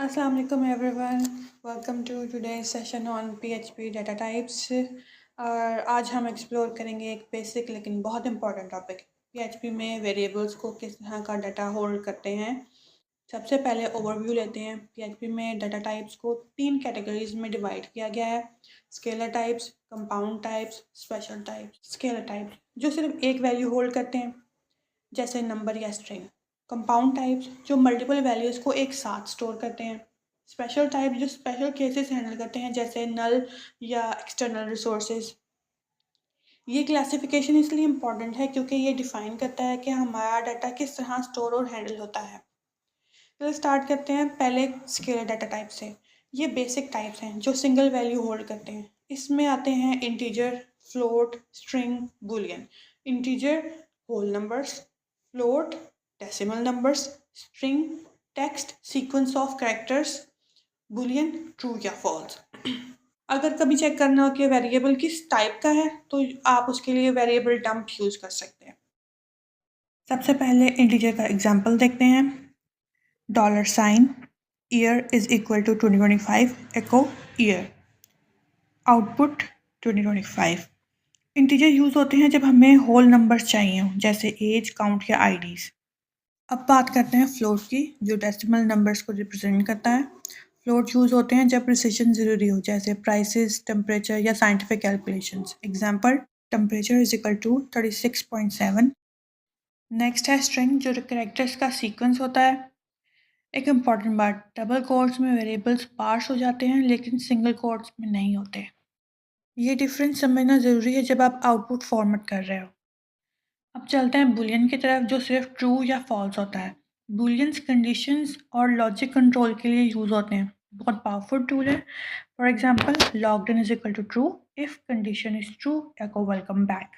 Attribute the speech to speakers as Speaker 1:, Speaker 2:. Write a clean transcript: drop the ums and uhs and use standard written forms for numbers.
Speaker 1: Assalamu alaikum everyone. Welcome to today's session on PHP data types. और आज हम explore करेंगे एक बेसिक लेकिन बहुत इंपॉर्टेंट टॉपिक। PHP में वेरिएबल्स को किस तरह का डाटा होल्ड करते हैं। सबसे पहले ओवरव्यू लेते हैं। PHP में डाटा टाइप्स को 3 कैटेगरीज में डिवाइड किया गया है। Scalar types, compound types, special types. Scalar types जो सिर्फ एक वैल्यू होल्ड करते हैं, जैसे नंबर या स्ट्रिंग। कंपाउंड टाइप्स जो मल्टीपल वैल्यूज़ को एक साथ स्टोर करते हैं। स्पेशल टाइप जो स्पेशल केसेस हैंडल करते हैं, जैसे नल या एक्सटर्नल रिसोर्सेज। ये क्लासिफिकेशन इसलिए इम्पॉर्टेंट है क्योंकि ये डिफाइन करता है कि हमारा डाटा किस तरह स्टोर और हैंडल होता है। तो स्टार्ट करते हैं पहले स्केलर डाटा टाइप से। ये बेसिक टाइप्स हैं जो सिंगल वैल्यू होल्ड करते हैं। इसमें आते हैं integer, float, string, boolean. Integer whole numbers, float decimal numbers, string text sequence of characters, boolean true या फॉल्स। अगर कभी चेक करना हो कि वेरिएबल किस टाइप का है तो आप उसके लिए वेरिएबल डंप यूज़ कर सकते हैं। सबसे पहले इंटीजर का एग्जांपल देखते हैं। $, year is equal to 2025, echo year, output 2025। Integer use होते हैं जब हमें होल नंबर्स चाहिए हों, जैसे एज, काउंट या आईडीज़। अब बात करते हैं फ्लोट की, जो डेसिमल नंबर्स को रिप्रेजेंट करता है। फ्लोट यूज़ होते हैं जब प्रिसिशन ज़रूरी हो, जैसे प्राइसेस, टेम्परेचर या scientific calculations. Example, temperature is equal to 36.7। Next है स्ट्रिंग, जो कैरेक्टर्स का सीक्वेंस होता है। एक इम्पॉर्टेंट बात, डबल कोट्स में वेरिएबल्स पार्स हो जाते हैं लेकिन सिंगल कोट्स में नहीं होते। ये डिफरेंस समझना ज़रूरी है जब आप आउटपुट फॉर्मेट कर रहे हो। अब चलते हैं बुलियन की तरफ, जो सिर्फ ट्रू या फॉल्स होता है। बुलियंस कंडीशंस और लॉजिक कंट्रोल के लिए यूज़ होते हैं। बहुत पावरफुल टूल है। For example, logged in is equal to true, if condition is true, echo welcome back.